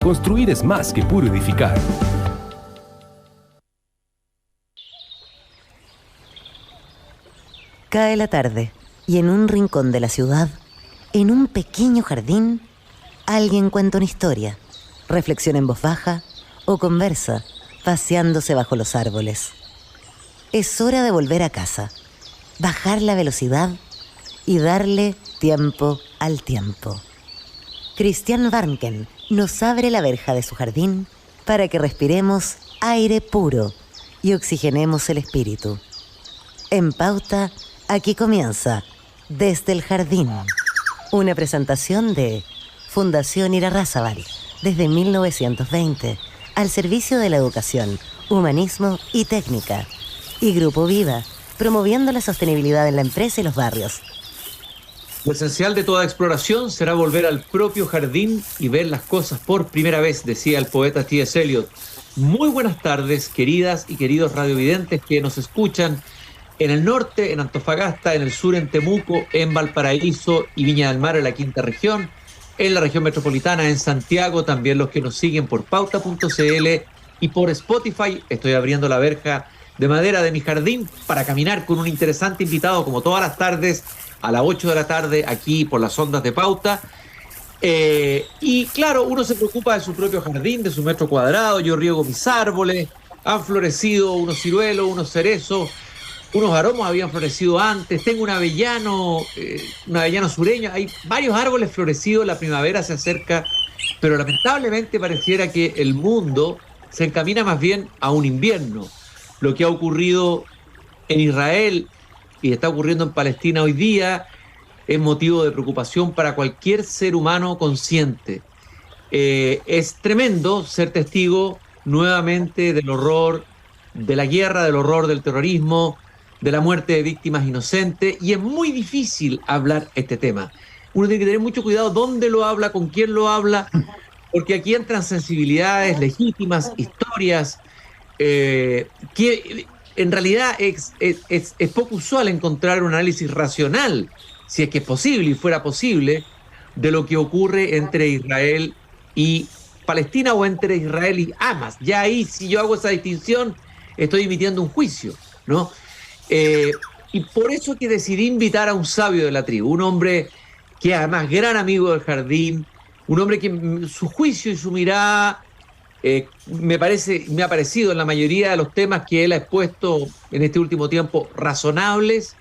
Construir es más que puro edificar. Cae la tarde y en un rincón de la ciudad, en un pequeño jardín, alguien cuenta una historia, reflexiona en voz baja o conversa, paseándose bajo los árboles. Es hora de volver a casa, bajar la velocidad y darle tiempo al tiempo. Christian Warnken nos abre la verja de su jardín para que respiremos aire puro y oxigenemos el espíritu. En Pauta, aquí comienza Desde el Jardín, una presentación de Fundación Irarrázaval, desde 1920, al servicio de la educación, humanismo y técnica, y Grupo Vida, promoviendo la sostenibilidad en la empresa y los barrios. Lo esencial de toda exploración será volver al propio jardín y ver las cosas por primera vez, decía el poeta T.S. Eliot. Muy buenas tardes, queridas y queridos radiovidentes que nos escuchan en el norte, en Antofagasta, en el sur, en Temuco, en Valparaíso y Viña del Mar, en la quinta región, en la región metropolitana, en Santiago, también los que nos siguen por pauta.cl y por Spotify. Estoy abriendo la verja de madera de mi jardín para caminar con un interesante invitado, como todas las tardes, a las 8 de la tarde, aquí por las ondas de Pauta. Y claro, uno se preocupa de su propio jardín, de su metro cuadrado. Yo riego mis árboles, han florecido unos ciruelos, unos cerezos, unos aromos habían florecido antes. Tengo un avellano sureño. Hay varios árboles florecidos, la primavera se acerca, pero lamentablemente pareciera que el mundo se encamina más bien a un invierno. Lo que ha ocurrido en Israel y está ocurriendo en Palestina hoy día es motivo de preocupación para cualquier ser humano consciente. Es tremendo ser testigo nuevamente del horror de la guerra, del horror del terrorismo, de la muerte de víctimas inocentes, y es muy difícil hablar este tema. Uno tiene que tener mucho cuidado dónde lo habla, con quién lo habla, porque aquí entran sensibilidades legítimas, historias, que en realidad es poco usual encontrar un análisis racional, si es que es posible y fuera posible, de lo que ocurre entre Israel y Palestina o entre Israel y Hamas. Ya ahí, si yo hago esa distinción, estoy emitiendo un juicio, ¿no? Y por eso que decidí invitar a un sabio de la tribu, un hombre que es además gran amigo del jardín, un hombre que su juicio y su mirada me ha parecido en la mayoría de los temas que él ha expuesto en este último tiempo razonables,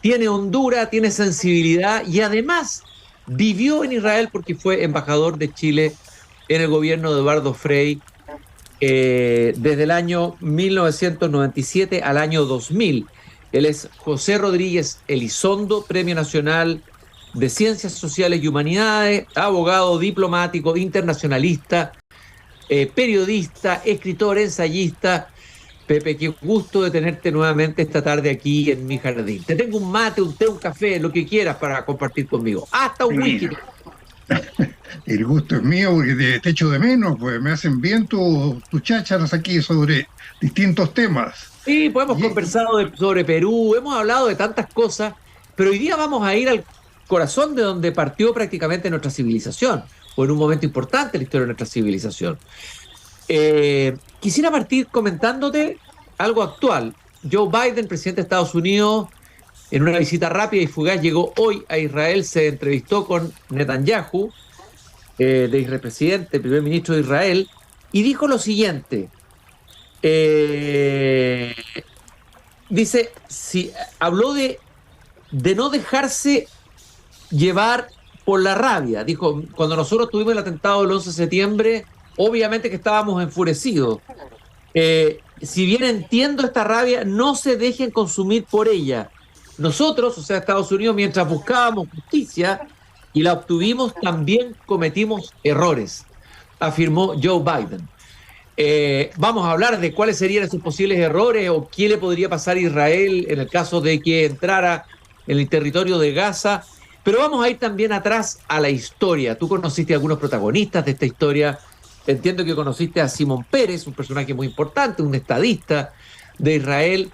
tiene hondura, tiene sensibilidad y además vivió en Israel porque fue embajador de Chile en el gobierno de Eduardo Frei desde el año 1997 al año 2000. Él es José Rodríguez Elizondo, Premio Nacional de Ciencias Sociales y Humanidades, abogado, diplomático, internacionalista, periodista, escritor, ensayista. Pepe, qué gusto de tenerte nuevamente esta tarde aquí en mi jardín. Te tengo un mate, un té, un café, lo que quieras para compartir conmigo. Hasta un whisky. El gusto es mío porque te echo de menos, pues me hacen bien tus chácharas aquí sobre distintos temas. Sí, pues hemos conversado sobre Perú, hemos hablado de tantas cosas, pero hoy día vamos a ir al corazón de donde partió prácticamente nuestra civilización, o en un momento importante en la historia de nuestra civilización. Quisiera partir comentándote algo actual. Joe Biden, presidente de Estados Unidos, en una visita rápida y fugaz, llegó hoy a Israel, se entrevistó con Netanyahu, de presidente, primer ministro de Israel, y dijo lo siguiente. Dice, habló de no dejarse llevar por la rabia. Dijo, cuando nosotros tuvimos el atentado del 11 de septiembre, obviamente que estábamos enfurecidos. Si bien entiendo esta rabia, no se dejen consumir por ella. Nosotros, o sea, Estados Unidos, mientras buscábamos justicia y la obtuvimos, también cometimos errores, afirmó Joe Biden. Vamos a hablar de cuáles serían esos posibles errores o qué le podría pasar a Israel en el caso de que entrara en el territorio de Gaza, pero vamos a ir también atrás a la historia. Tú conociste a algunos protagonistas de esta historia. Entiendo que conociste a Simón Pérez, un personaje muy importante, un estadista de Israel.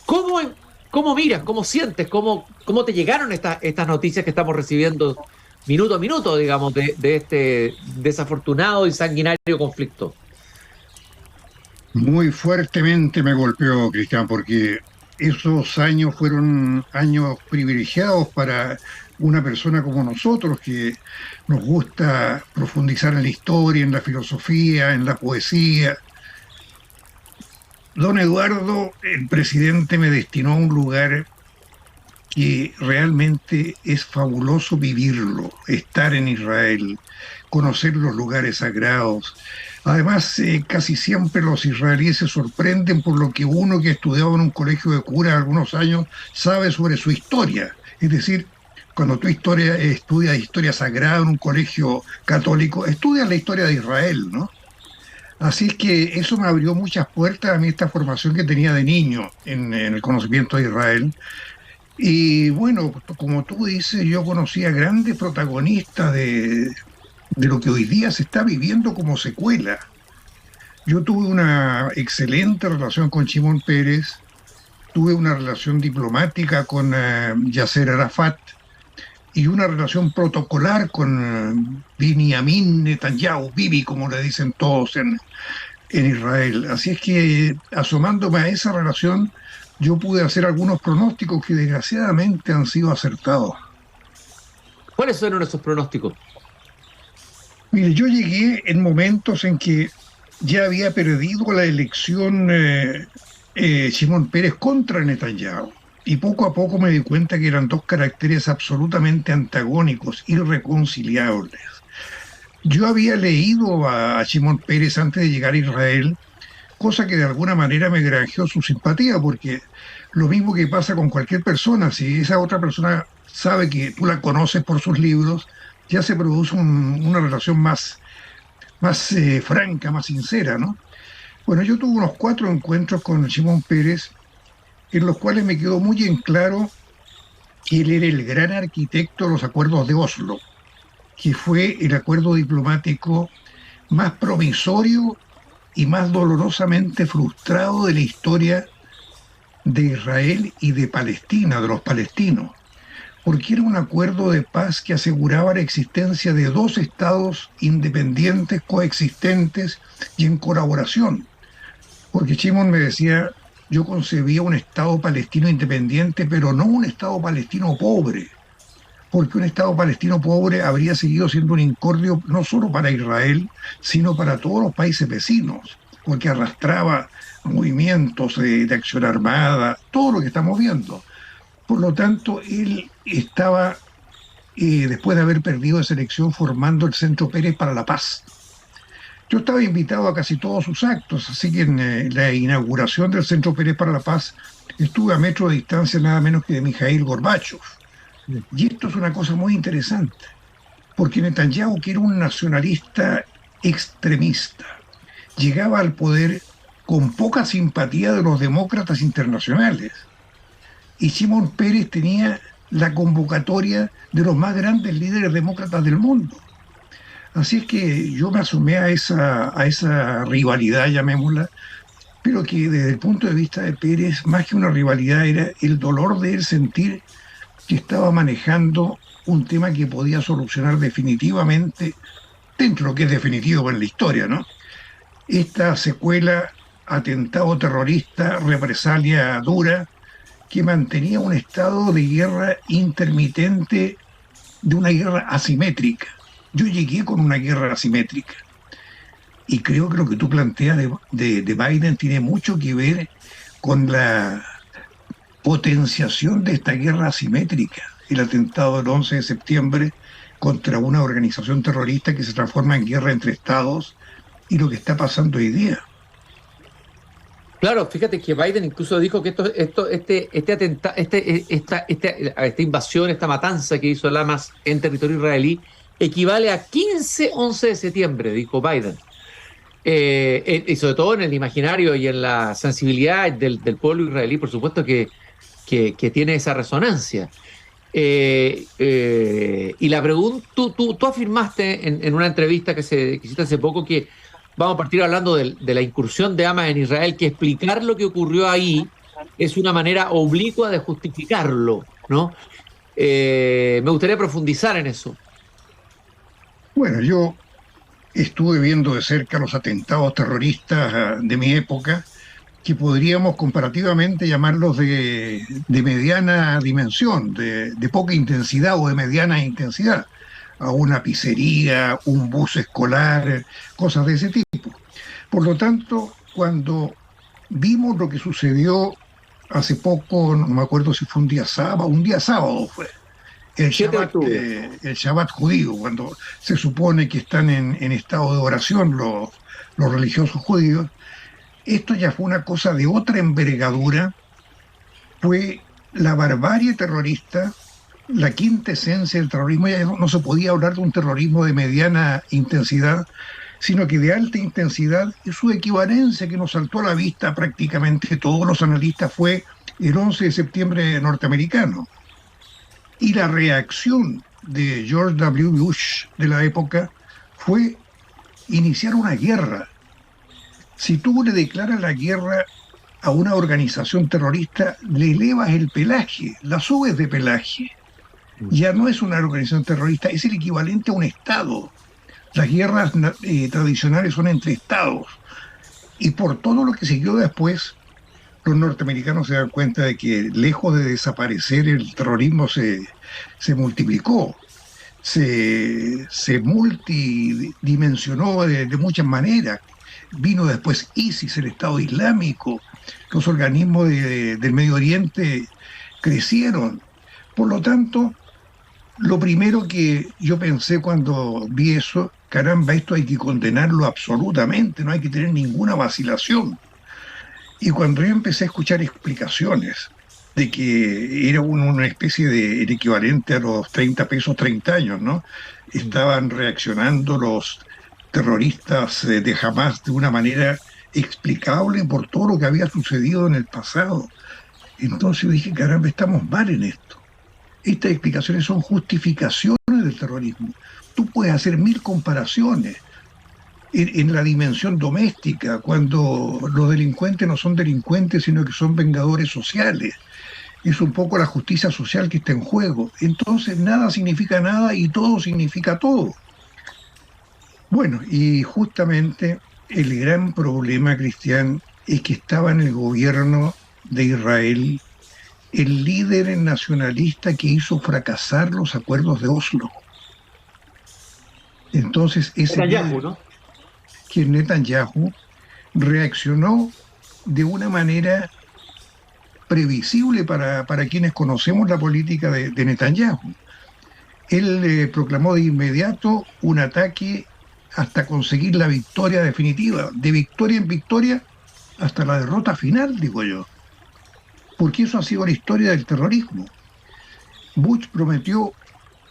¿Cómo miras, cómo sientes, cómo te llegaron estas noticias que estamos recibiendo minuto a minuto, digamos, de este desafortunado y sanguinario conflicto. Muy fuertemente me golpeó, Cristian, porque esos años fueron años privilegiados para una persona como nosotros, que nos gusta profundizar en la historia, en la filosofía, en la poesía. Don Eduardo, el presidente, me destinó a un lugar que realmente es fabuloso vivirlo, estar en Israel, conocer los lugares sagrados. Además, casi siempre los israelíes se sorprenden por lo que uno que ha estudiado en un colegio de curas algunos años sabe sobre su historia. Es decir, cuando tú estudias historia sagrada en un colegio católico, estudias la historia de Israel, ¿no? Así es que eso me abrió muchas puertas a mí, esta formación que tenía de niño en el conocimiento de Israel. Y bueno, como tú dices, yo conocí a grandes protagonistas de lo que hoy día se está viviendo como secuela. Yo tuve una excelente relación con Shimon Peres, tuve una relación diplomática con Yasser Arafat y una relación protocolar con Binyamin Netanyahu, Bibi, como le dicen todos en Israel. Así es que, asomándome a esa relación, yo pude hacer algunos pronósticos que desgraciadamente han sido acertados. ¿Cuáles fueron esos pronósticos? Mire, yo llegué en momentos en que ya había perdido la elección Shimon Peres contra Netanyahu. Y poco a poco me di cuenta que eran dos caracteres absolutamente antagónicos, irreconciliables. Yo había leído a Shimon Peres antes de llegar a Israel, cosa que de alguna manera me granjeó su simpatía, porque lo mismo que pasa con cualquier persona, si esa otra persona sabe que tú la conoces por sus libros, ya se produce una relación más franca, más sincera, ¿no? Bueno, yo tuve unos 4 encuentros con Shimon Peres, en los cuales me quedó muy en claro que él era el gran arquitecto de los acuerdos de Oslo, que fue el acuerdo diplomático más promisorio y más dolorosamente frustrado de la historia de Israel y de Palestina, de los palestinos, porque era un acuerdo de paz que aseguraba la existencia de 2 estados independientes, coexistentes y en colaboración. Porque Shimon me decía, yo concebía un estado palestino independiente, pero no un estado palestino pobre, porque un estado palestino pobre habría seguido siendo un incordio no solo para Israel, sino para todos los países vecinos, porque arrastraba movimientos de acción armada, todo lo que estamos viendo. Por lo tanto, él estaba, después de haber perdido esa elección, formando el Centro Peres para la Paz. Yo estaba invitado a casi todos sus actos, así que en la inauguración del Centro Peres para la Paz estuve a metro de distancia nada menos que de Mikhail Gorbachev. Y esto es una cosa muy interesante, porque Netanyahu, que era un nacionalista extremista, llegaba al poder con poca simpatía de los demócratas internacionales. Y Shimon Peres tenía la convocatoria de los más grandes líderes demócratas del mundo. Así es que yo me asomé a esa rivalidad, llamémosla, pero que desde el punto de vista de Peres, más que una rivalidad, era el dolor de él sentir que estaba manejando un tema que podía solucionar definitivamente, dentro de lo que es definitivo en la historia, ¿no? Esta secuela, atentado terrorista, represalia dura, que mantenía un estado de guerra intermitente, de una guerra asimétrica. Yo llegué con una guerra asimétrica. Y creo que lo que tú planteas de Biden tiene mucho que ver con la potenciación de esta guerra asimétrica. El atentado del 11 de septiembre contra una organización terrorista que se transforma en guerra entre estados y lo que está pasando hoy día. Claro, fíjate que Biden incluso dijo que esta invasión, esta matanza que hizo el Hamas en territorio israelí equivale a 15-11 de septiembre, dijo Biden. Y sobre todo en el imaginario y en la sensibilidad del pueblo israelí, por supuesto que tiene esa resonancia. Y la pregunta, tú afirmaste en una entrevista que hiciste hace poco que vamos a partir hablando de la incursión de Hamas en Israel, que explicar lo que ocurrió ahí es una manera oblicua de justificarlo, ¿no? Me gustaría profundizar en eso. Bueno, yo estuve viendo de cerca los atentados terroristas de mi época, que podríamos comparativamente llamarlos de mediana dimensión, de poca intensidad o de mediana intensidad, a una pizzería, un bus escolar, cosas de ese tipo. Por lo tanto, cuando vimos lo que sucedió hace poco, no me acuerdo si fue un día sábado fue, 7 de octubre. El Shabbat judío, cuando se supone que están en estado de oración los religiosos judíos, esto ya fue una cosa de otra envergadura, fue la barbarie terrorista, la quinta esencia del terrorismo. Ya no se podía hablar de un terrorismo de mediana intensidad, sino que de alta intensidad, y su equivalencia que nos saltó a la vista prácticamente todos los analistas fue el 11 de septiembre norteamericano. Y la reacción de George W. Bush de la época fue iniciar una guerra. Si tú le declaras la guerra a una organización terrorista, le elevas el pelaje, la subes de pelaje. Ya no es una organización terrorista, es el equivalente a un Estado. Las guerras tradicionales son entre Estados. Y por todo lo que siguió después, los norteamericanos se dan cuenta de que lejos de desaparecer, el terrorismo se multiplicó, se multidimensionó de muchas maneras. Vino después ISIS, el Estado Islámico, los organismos del Medio Oriente crecieron. Por lo tanto, lo primero que yo pensé cuando vi eso, caramba, esto hay que condenarlo absolutamente, no hay que tener ninguna vacilación. Y cuando yo empecé a escuchar explicaciones de que era una especie de el equivalente a los 30 pesos 30 años, ¿no? Estaban reaccionando los terroristas de Hamás de una manera explicable por todo lo que había sucedido en el pasado. Entonces yo dije, caramba, estamos mal en esto. Estas explicaciones son justificaciones del terrorismo. Tú puedes hacer mil comparaciones en la dimensión doméstica, cuando los delincuentes no son delincuentes, sino que son vengadores sociales. Es un poco la justicia social que está en juego. Entonces nada significa nada y todo significa todo. Bueno, y justamente el gran problema, Cristian, es que estaba en el gobierno de Israel el líder nacionalista que hizo fracasar los acuerdos de Oslo. Entonces, Netanyahu, ¿no? Que Netanyahu reaccionó de una manera previsible para quienes conocemos la política de Netanyahu. Él proclamó de inmediato un ataque hasta conseguir la victoria definitiva, de victoria en victoria hasta la derrota final, digo yo. Porque eso ha sido la historia del terrorismo. Bush prometió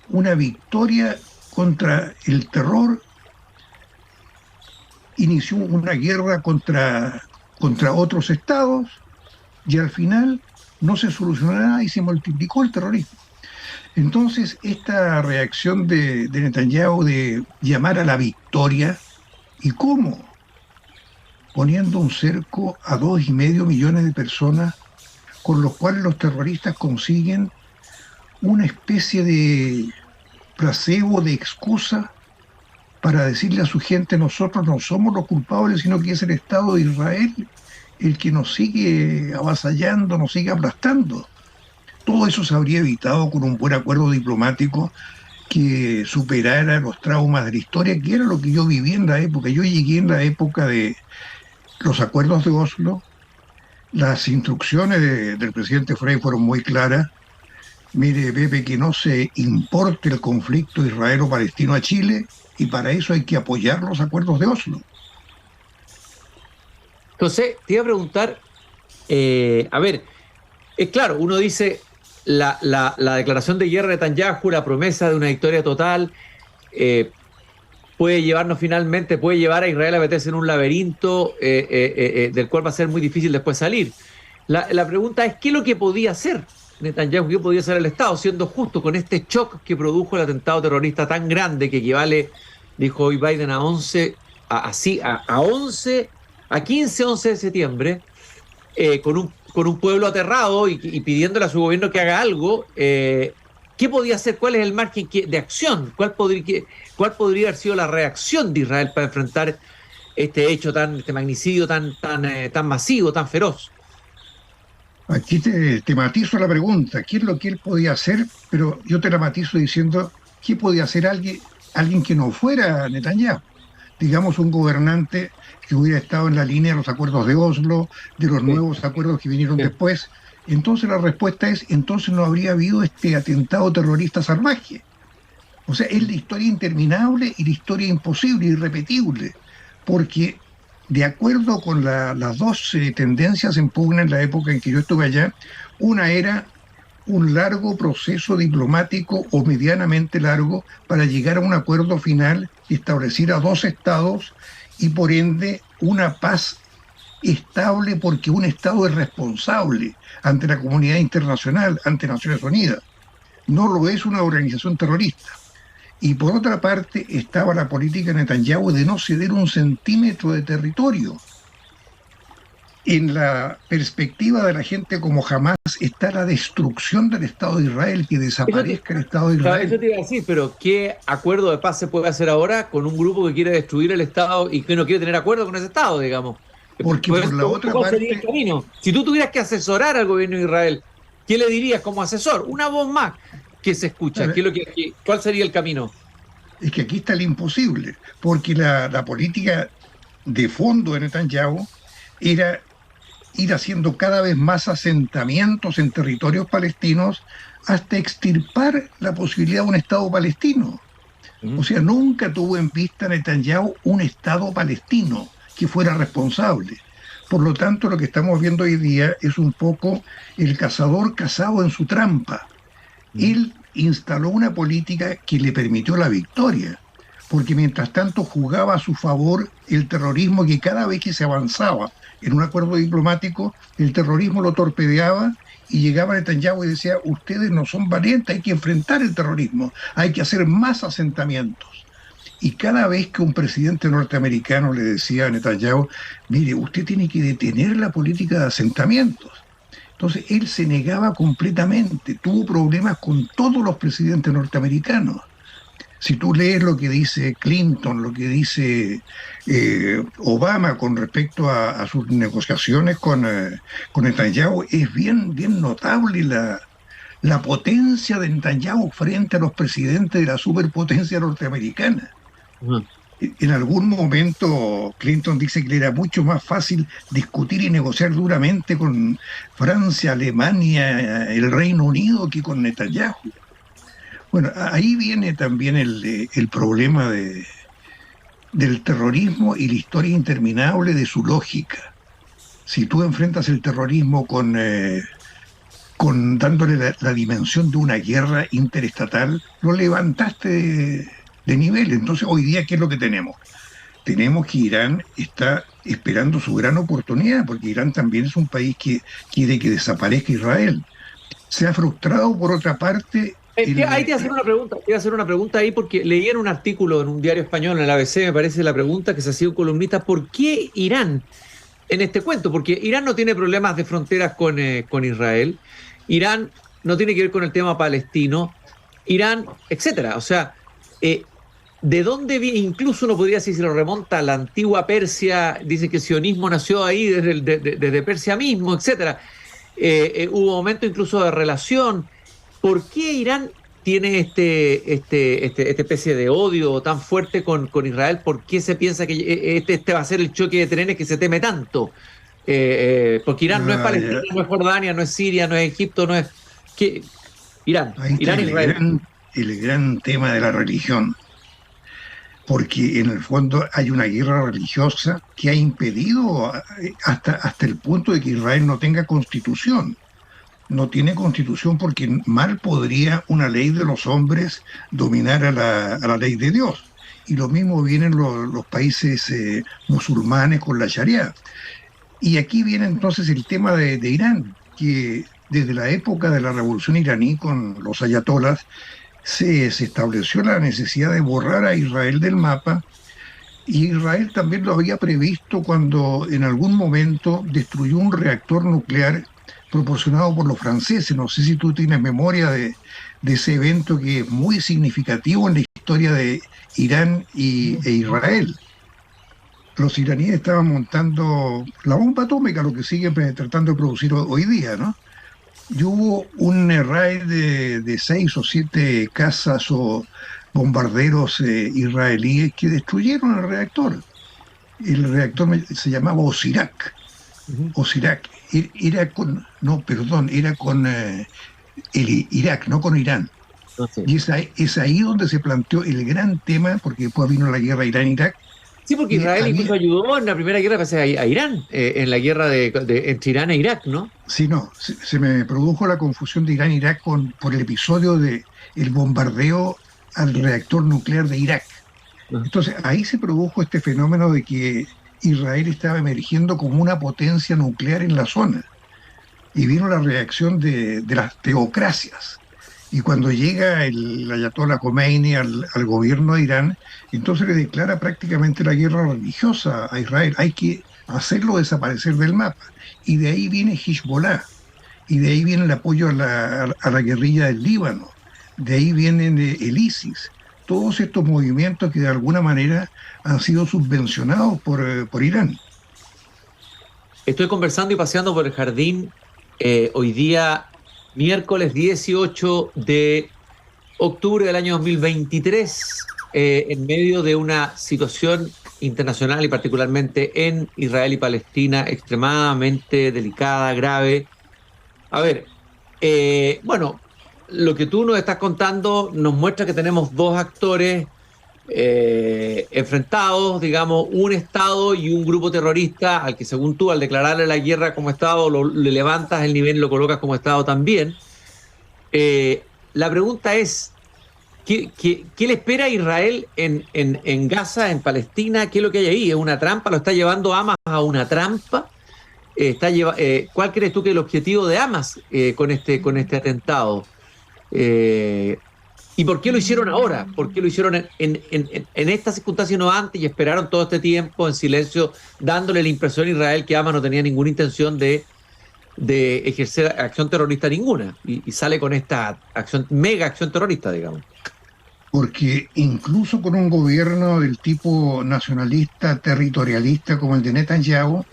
una victoria contra el terror, inició una guerra contra otros estados y al final no se solucionó nada y se multiplicó el terrorismo. Entonces, esta reacción de Netanyahu de llamar a la victoria, ¿y cómo? Poniendo un cerco a 2,5 millones de personas, con los cuales los terroristas consiguen una especie de placebo, de excusa, para decirle a su gente, nosotros no somos los culpables, sino que es el Estado de Israel el que nos sigue avasallando, nos sigue aplastando. Todo eso se habría evitado con un buen acuerdo diplomático que superara los traumas de la historia, que era lo que yo viví en la época. Yo llegué en la época de los acuerdos de Oslo. Las instrucciones del presidente Frey fueron muy claras. Mire, Pepe, que no se importe el conflicto israelo-palestino a Chile, y para eso hay que apoyar los acuerdos de Oslo. Entonces, te iba a preguntar, a ver, claro, uno dice la declaración de guerra de Netanyahu, la promesa de una victoria total, puede llevar a Israel a meterse en un laberinto del cual va a ser muy difícil después salir. La pregunta es, ¿qué es lo que podía hacer Netanyahu? ¿Qué podía hacer el Estado? Siendo justo con este shock que produjo el atentado terrorista tan grande que equivale, dijo hoy Biden, a 15-11 de septiembre, con un pueblo aterrado y pidiéndole a su gobierno que haga algo. ¿Qué podía hacer? ¿Cuál es el margen de acción? ¿Cuál podría haber sido la reacción de Israel para enfrentar este hecho este magnicidio tan masivo, tan feroz? Aquí te matizo la pregunta, ¿qué es lo que él podía hacer? Pero yo te la matizo diciendo, ¿qué podía hacer alguien que no fuera Netanyahu? Digamos, un gobernante que hubiera estado en la línea de los acuerdos de Oslo, de los nuevos acuerdos que vinieron después. Entonces la respuesta es, entonces no habría habido este atentado terrorista salvaje. O sea, es la historia interminable y la historia imposible, irrepetible, porque de acuerdo con las dos tendencias en pugna en la época en que yo estuve allá, una era un largo proceso diplomático o medianamente largo para llegar a un acuerdo final y establecer a dos estados y por ende una paz estable, porque un estado es responsable ante la comunidad internacional, ante Naciones Unidas. No lo es una organización terrorista. Y por otra parte estaba la política de Netanyahu de no ceder un centímetro de territorio. En la perspectiva de la gente como jamás está la destrucción del Estado de Israel, que desaparezca el Estado de Israel. Eso te iba a decir, pero ¿qué acuerdo de paz se puede hacer ahora con un grupo que quiere destruir el Estado y que no quiere tener acuerdo con ese Estado, digamos? Porque por la otra parte... Si tú tuvieras que asesorar al gobierno de Israel, ¿qué le dirías como asesor? Una voz más que se escucha. ¿Cuál sería el camino? Es que aquí está el imposible, porque la política de fondo de Netanyahu era ir haciendo cada vez más asentamientos en territorios palestinos hasta extirpar la posibilidad de un Estado palestino. O sea, nunca tuvo en vista Netanyahu un Estado palestino que fuera responsable. Por lo tanto, lo que estamos viendo hoy día es un poco el cazador cazado en su trampa. Él instaló una política que le permitió la victoria, porque mientras tanto jugaba a su favor el terrorismo, que cada vez que se avanzaba en un acuerdo diplomático, el terrorismo lo torpedeaba y llegaba Netanyahu y decía, ustedes no son valientes, hay que enfrentar el terrorismo, hay que hacer más asentamientos. Y cada vez que un presidente norteamericano le decía a Netanyahu, mire, usted tiene que detener la política de asentamientos. Entonces él se negaba completamente, tuvo problemas con todos los presidentes norteamericanos. Si tú lees lo que dice Clinton, lo que dice Obama con respecto a sus negociaciones con Netanyahu, es bien notable la potencia de Netanyahu frente a los presidentes de la superpotencia norteamericana. En algún momento Clinton dice que le era mucho más fácil discutir y negociar duramente con Francia, Alemania, el Reino Unido que con Netanyahu. Bueno, ahí viene también el problema del terrorismo y la historia interminable de su lógica. Si tú enfrentas el terrorismo con dándole la dimensión de una guerra interestatal, lo levantaste de nivel. Entonces, hoy día, ¿qué es lo que tenemos? Tenemos que Irán está esperando su gran oportunidad, porque Irán también es un país que quiere que desaparezca Israel. Se ha frustrado, por otra parte... Ahí te voy a hacer una pregunta ahí, porque leí en un artículo en un diario español, en el ABC, me parece, la pregunta que se hacía un columnista, ¿por qué Irán en este cuento? Porque Irán no tiene problemas de fronteras con Israel, Irán no tiene que ver con el tema palestino, Irán, etcétera. O sea, ¿de dónde viene? Incluso uno podría decir, si lo remonta a la antigua Persia, dice que el sionismo nació ahí desde Persia mismo, etcétera. Hubo momentos incluso de relación. ¿Por qué Irán tiene esta especie de odio tan fuerte con Israel? ¿Por qué se piensa que este va a ser el choque de trenes que se teme tanto? Porque Irán no es Palestina, no es Jordania, no es Siria, no es Egipto, no es... ¿Qué? Irán Israel. El gran tema de la religión, porque en el fondo hay una guerra religiosa que ha impedido hasta el punto de que Israel no tenga constitución. No tiene constitución porque mal podría una ley de los hombres dominar a la ley de Dios. Y lo mismo vienen los países musulmanes con la Sharia. Y aquí viene entonces el tema de Irán, que desde la época de la revolución iraní con los ayatolás se estableció la necesidad de borrar a Israel del mapa, y Israel también lo había previsto cuando en algún momento destruyó un reactor nuclear proporcionado por los franceses. No sé si tú tienes memoria de de ese evento que es muy significativo en la historia de Irán e Israel. Los iraníes estaban montando la bomba atómica, lo que siguen tratando de producir hoy día, ¿no? Y hubo un raid de 6 o 7 cazas o bombarderos israelíes que destruyeron el reactor. El reactor se llamaba Osirak. Osirak. Era con, no, perdón, era con el Irak, no con Irán. Okay. Y es ahí donde se planteó el gran tema, porque después vino la guerra Irán-Irak. Sí, porque Israel incluso ayudó en la primera guerra a Irán, en la guerra entre Irán e Irak, ¿no? Sí, no, se me produjo la confusión de Irán-Irak por el episodio de el bombardeo al reactor nuclear de Irak. Entonces, ahí se produjo este fenómeno de que Israel estaba emergiendo como una potencia nuclear en la zona. Y vino la reacción de las teocracias. Y cuando llega el ayatollah Khomeini al gobierno de Irán, entonces le declara prácticamente la guerra religiosa a Israel. Hay que hacerlo desaparecer del mapa. Y de ahí viene Hezbollah. Y de ahí viene el apoyo a la guerrilla del Líbano. De ahí vienen el ISIS. Todos estos movimientos que de alguna manera han sido subvencionados por Irán. Estoy conversando y paseando por el jardín hoy día, miércoles 18 de octubre del año 2023, en medio de una situación internacional y particularmente en Israel y Palestina extremadamente delicada, grave. A ver, bueno, lo que tú nos estás contando nos muestra que tenemos dos actores enfrentados, digamos, un Estado y un grupo terrorista al que, según tú, al declararle la guerra como Estado, le levantas el nivel y lo colocas como Estado también. La pregunta es, ¿qué le espera a Israel en Gaza, en Palestina? ¿Qué es lo que hay ahí? ¿Es una trampa? ¿Lo está llevando Hamas a una trampa? ¿Cuál crees tú que es el objetivo de Hamas con este atentado? ¿Y por qué lo hicieron ahora? ¿Por qué lo hicieron en esta circunstancia y no antes y esperaron todo este tiempo en silencio, dándole la impresión a Israel que Hamas no tenía ninguna intención de ejercer acción terrorista ninguna? Y sale con esta mega acción terrorista, digamos. Porque incluso con un gobierno del tipo nacionalista, territorialista como el de Netanyahu,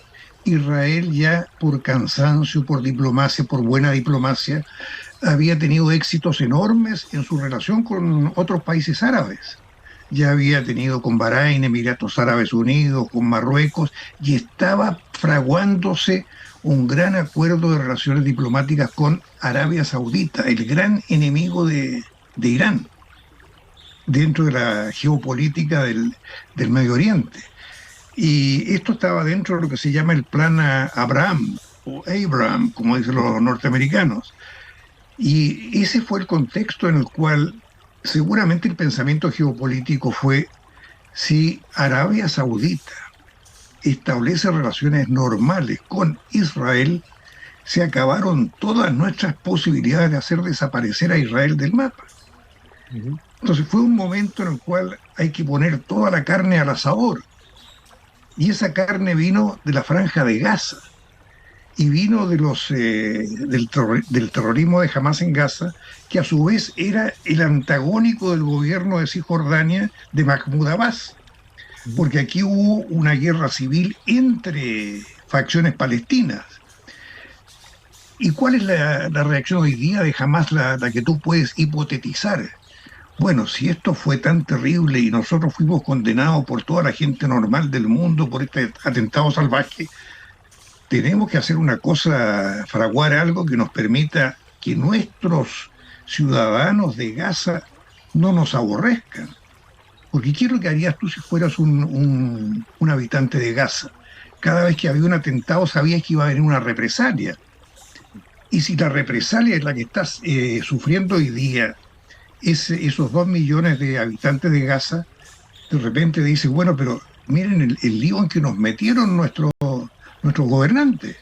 Israel ya por cansancio, por diplomacia, por buena diplomacia, había tenido éxitos enormes en su relación con otros países árabes. Ya había tenido con Bahrein, Emiratos Árabes Unidos, con Marruecos, y estaba fraguándose un gran acuerdo de relaciones diplomáticas con Arabia Saudita, el gran enemigo de Irán, dentro de la geopolítica del Medio Oriente. Y esto estaba dentro de lo que se llama el Plan Abraham, o Abraham, como dicen los norteamericanos. Y ese fue el contexto en el cual seguramente el pensamiento geopolítico fue: si Arabia Saudita establece relaciones normales con Israel, se acabaron todas nuestras posibilidades de hacer desaparecer a Israel del mapa. Entonces fue un momento en el cual hay que poner toda la carne al asador. Y esa carne vino de la Franja de Gaza. Y vino de del terrorismo de Hamas en Gaza, que a su vez era el antagónico del gobierno de Cisjordania de Mahmoud Abbas, porque aquí hubo una guerra civil entre facciones palestinas. ¿Y cuál es la reacción hoy día de Hamas, la que tú puedes hipotetizar? Bueno, si esto fue tan terrible y nosotros fuimos condenados por toda la gente normal del mundo por este atentado salvaje, tenemos que hacer una cosa, fraguar algo que nos permita que nuestros ciudadanos de Gaza no nos aborrezcan. Porque ¿qué es lo que harías tú si fueras un habitante de Gaza? Cada vez que había un atentado sabías que iba a haber una represalia. Y si la represalia es la que estás sufriendo hoy día, esos 2 millones de habitantes de Gaza, de repente dices, bueno, pero miren el lío en que nos metieron nuestros gobernantes.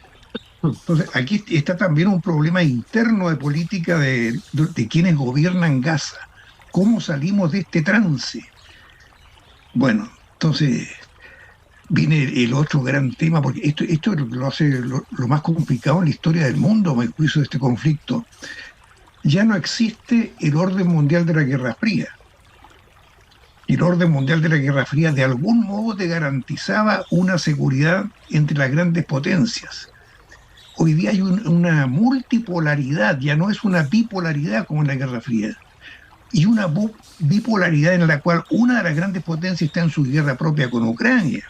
Entonces, aquí está también un problema interno de política de quienes gobiernan Gaza. ¿Cómo salimos de este trance? Bueno, entonces viene el otro gran tema, porque esto lo hace lo más complicado en la historia del mundo, a mi juicio, de este conflicto. ya no existe el orden mundial de la Guerra Fría. El orden mundial de la Guerra Fría de algún modo te garantizaba una seguridad entre las grandes potencias. Hoy día hay una multipolaridad, ya no es una bipolaridad como en la Guerra Fría, y una bipolaridad en la cual una de las grandes potencias está en su guerra propia con Ucrania.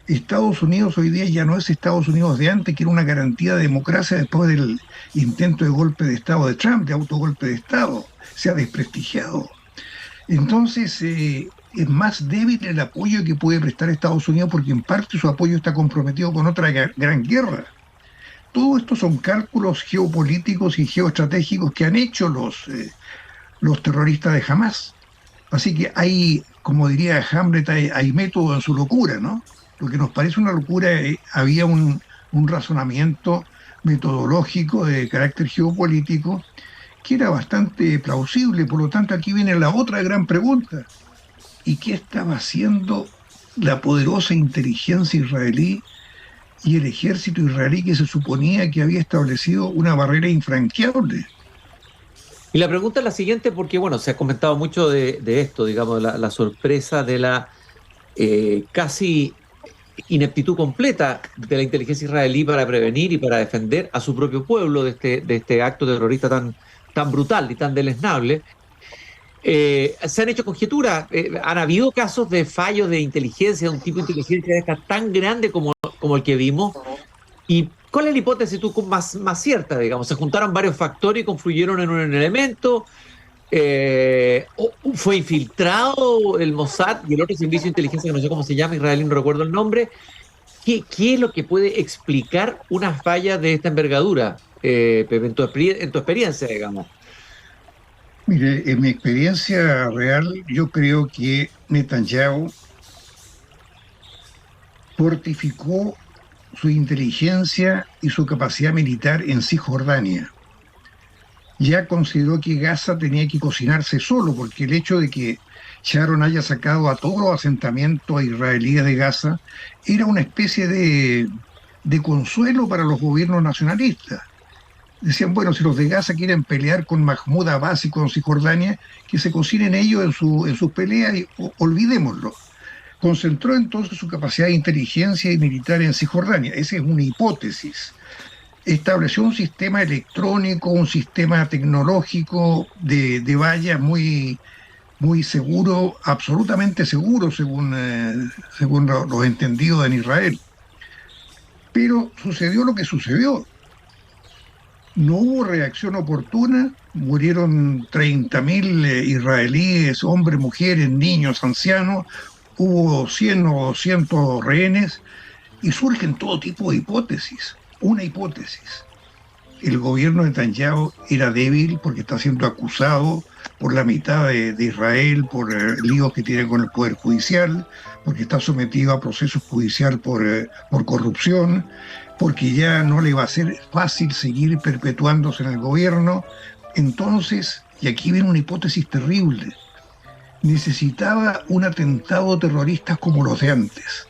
Estados Unidos hoy día ya no es Estados Unidos de antes, que era una garantía de democracia después del intento de golpe de Estado de Trump, de autogolpe de Estado. Se ha desprestigiado. Entonces, es más débil el apoyo que puede prestar Estados Unidos porque en parte su apoyo está comprometido con otra gran guerra. Todo esto son cálculos geopolíticos y geoestratégicos que han hecho los terroristas de Hamás. Así que hay, como diría Hamlet, hay método en su locura, ¿no? Lo que nos parece una locura, había un razonamiento metodológico de carácter geopolítico que era bastante plausible. Por lo tanto, aquí viene la otra gran pregunta. ¿Y qué estaba haciendo la poderosa inteligencia israelí y el ejército israelí que se suponía que había establecido una barrera infranqueable? Y la pregunta es la siguiente, porque bueno, se ha comentado mucho de esto, digamos, la sorpresa de la casi ineptitud completa de la inteligencia israelí para prevenir y para defender a su propio pueblo de este acto terrorista tan brutal y tan deleznable. Se han hecho conjeturas, han habido casos de fallos de inteligencia, de un tipo de inteligencia esta tan grande como el que vimos. ¿Y cuál es la hipótesis tú más cierta, digamos? ¿Se juntaron varios factores y confluyeron en un elemento? ¿Fue infiltrado el Mossad y el otro servicio de inteligencia que no sé cómo se llama, israelí, no recuerdo el nombre? ¿Qué es lo que puede explicar una falla de esta envergadura, Pepe, en tu experiencia, digamos? Mire, en mi experiencia real, yo creo que Netanyahu fortificó su inteligencia y su capacidad militar en Cisjordania. Ya consideró que Gaza tenía que cocinarse solo, porque el hecho de que Sharon haya sacado a todos los asentamientos israelíes de Gaza era una especie de consuelo para los gobiernos nacionalistas. Decían, bueno, si los de Gaza quieren pelear con Mahmoud Abbas y con Cisjordania, que se cocinen ellos en sus peleas y olvidémoslo. Concentró entonces su capacidad de inteligencia y militar en Cisjordania. Esa es una hipótesis. Estableció un sistema electrónico, un sistema tecnológico de vallas muy seguro, absolutamente seguro, según los entendidos en Israel. Pero sucedió lo que sucedió. No hubo reacción oportuna, murieron 30.000 israelíes, hombres, mujeres, niños, ancianos, hubo 100 o 200 rehenes y surgen todo tipo de hipótesis. Una hipótesis: el gobierno de Netanyahu era débil porque está siendo acusado por la mitad de Israel por líos que tiene con el Poder Judicial, porque está sometido a procesos judiciales por corrupción, porque ya no le va a ser fácil seguir perpetuándose en el gobierno. Entonces, y aquí viene una hipótesis terrible, necesitaba un atentado terrorista como los de antes,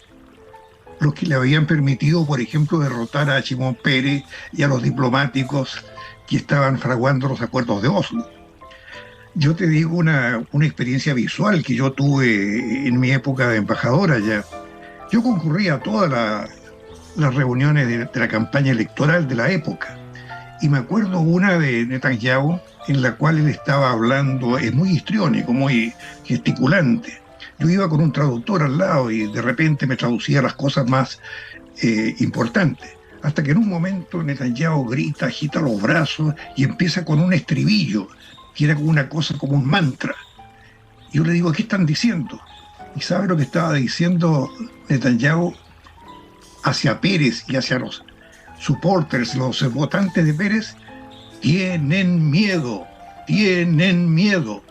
los que le habían permitido, por ejemplo, derrotar a Shimon Peres y a los diplomáticos que estaban fraguando los acuerdos de Oslo. Yo te digo una experiencia visual que yo tuve en mi época de embajadora ya. Yo concurría a todas las reuniones de la campaña electoral de la época. Y me acuerdo una de Netanyahu en la cual él estaba hablando, es muy histriónico, muy gesticulante. Yo iba con un traductor al lado y de repente me traducía las cosas más importantes. Hasta que en un momento Netanyahu grita, agita los brazos y empieza con un estribillo, que era como una cosa, como un mantra. Yo le digo, ¿qué están diciendo? ¿Y sabe lo que estaba diciendo Netanyahu hacia Pérez y hacia los supporters, los votantes de Pérez? Tienen miedo, tienen miedo.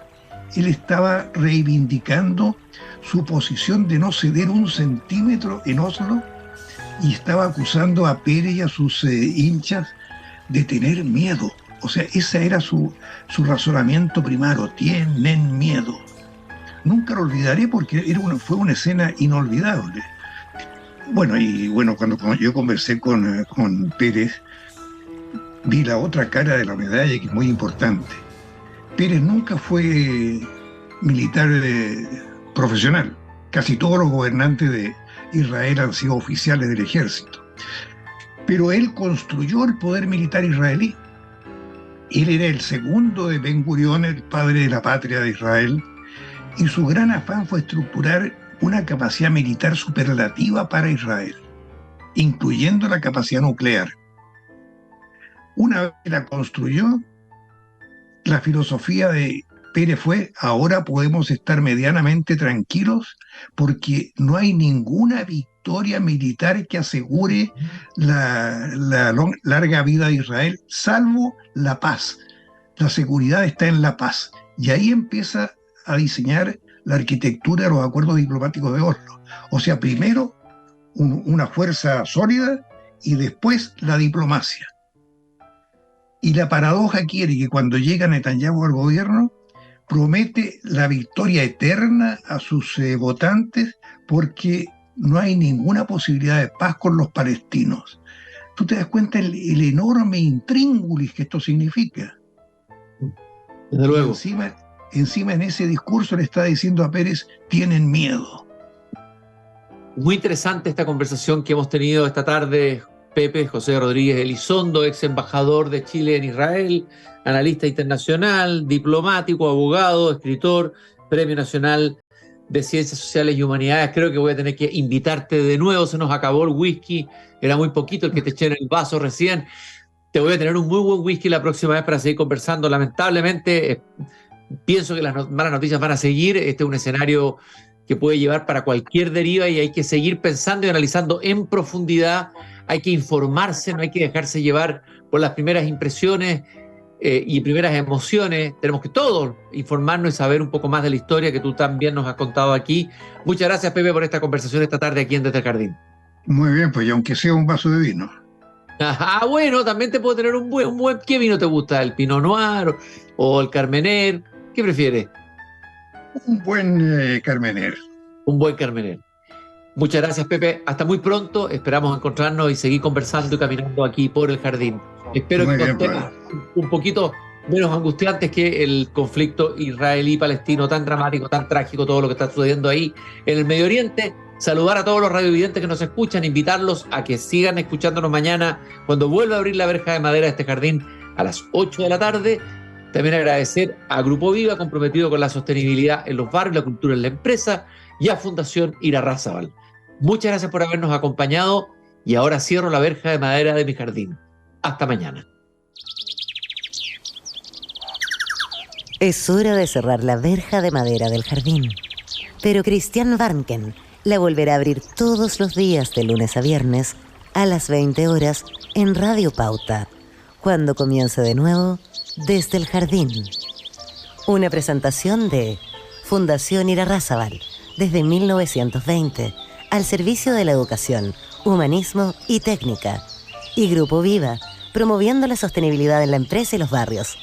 Él estaba reivindicando su posición de no ceder un centímetro en Oslo y estaba acusando a Pérez y a sus hinchas de tener miedo. O sea, ese era su razonamiento primario: tienen miedo. Nunca lo olvidaré porque fue una escena inolvidable. Bueno, cuando yo conversé con Pérez, vi la otra cara de la medalla, que es muy importante. Pérez nunca fue militar profesional. Casi todos los gobernantes de Israel han sido oficiales del ejército. Pero él construyó el poder militar israelí. Él era el segundo de Ben Gurión, el padre de la patria de Israel, y su gran afán fue estructurar una capacidad militar superlativa para Israel, incluyendo la capacidad nuclear. Una vez que la construyó, la filosofía de Pérez fue: ahora podemos estar medianamente tranquilos porque no hay ninguna victoria militar que asegure la larga vida de Israel, salvo la paz. La seguridad está en la paz. Y ahí empieza a diseñar la arquitectura de los acuerdos diplomáticos de Oslo. O sea, primero una fuerza sólida y después la diplomacia. Y la paradoja quiere que cuando llega Netanyahu al gobierno, promete la victoria eterna a sus votantes porque no hay ninguna posibilidad de paz con los palestinos. ¿Tú te das cuenta el enorme intríngulis que esto significa? Desde luego. Encima en ese discurso le está diciendo a Pérez: tienen miedo. Muy interesante esta conversación que hemos tenido esta tarde, Pepe. José Rodríguez Elizondo, ex embajador de Chile en Israel, analista internacional, diplomático, abogado, escritor, Premio Nacional de Ciencias Sociales y Humanidades. Creo que voy a tener que invitarte de nuevo, se nos acabó el whisky, era muy poquito el que te eché en el vaso recién. Te voy a tener un muy buen whisky la próxima vez para seguir conversando. Lamentablemente, pienso que las malas noticias van a seguir. Este es un escenario que puede llevar para cualquier deriva y hay que seguir pensando y analizando en profundidad. Hay que informarse, no hay que dejarse llevar por las primeras impresiones y primeras emociones. Tenemos que todos informarnos y saber un poco más de la historia que tú también nos has contado aquí. Muchas gracias, Pepe, por esta conversación esta tarde aquí en Desde el Jardín. Muy bien, pues, y aunque sea un vaso de vino. Ah, bueno, también te puedo tener un buen... ¿Qué vino te gusta? ¿El Pinot Noir o el Carmener? ¿Qué prefieres? Un buen Carmener. Un buen Carmener. Muchas gracias, Pepe. Hasta muy pronto. Esperamos encontrarnos y seguir conversando y caminando aquí por el jardín. Espero que con temas un poquito menos angustiantes que el conflicto israelí-palestino tan dramático, tan trágico, todo lo que está sucediendo ahí en el Medio Oriente. Saludar a todos los radiovidentes que nos escuchan, invitarlos a que sigan escuchándonos mañana cuando vuelva a abrir la verja de madera de este jardín a las 8 de la tarde. También agradecer a Grupo Viva, comprometido con la sostenibilidad en los barrios, la cultura en la empresa, y a Fundación Irarrázaval. Muchas gracias por habernos acompañado y ahora cierro la verja de madera de mi jardín. Hasta mañana. Es hora de cerrar la verja de madera del jardín. Pero Cristian Warnken la volverá a abrir todos los días de lunes a viernes a las 20 horas en Radio Pauta, cuando comience de nuevo Desde el Jardín. Una presentación de Fundación Irarrázaval, desde 1920, al servicio de la educación, humanismo y técnica. Y Grupo Viva, promoviendo la sostenibilidad en la empresa y los barrios.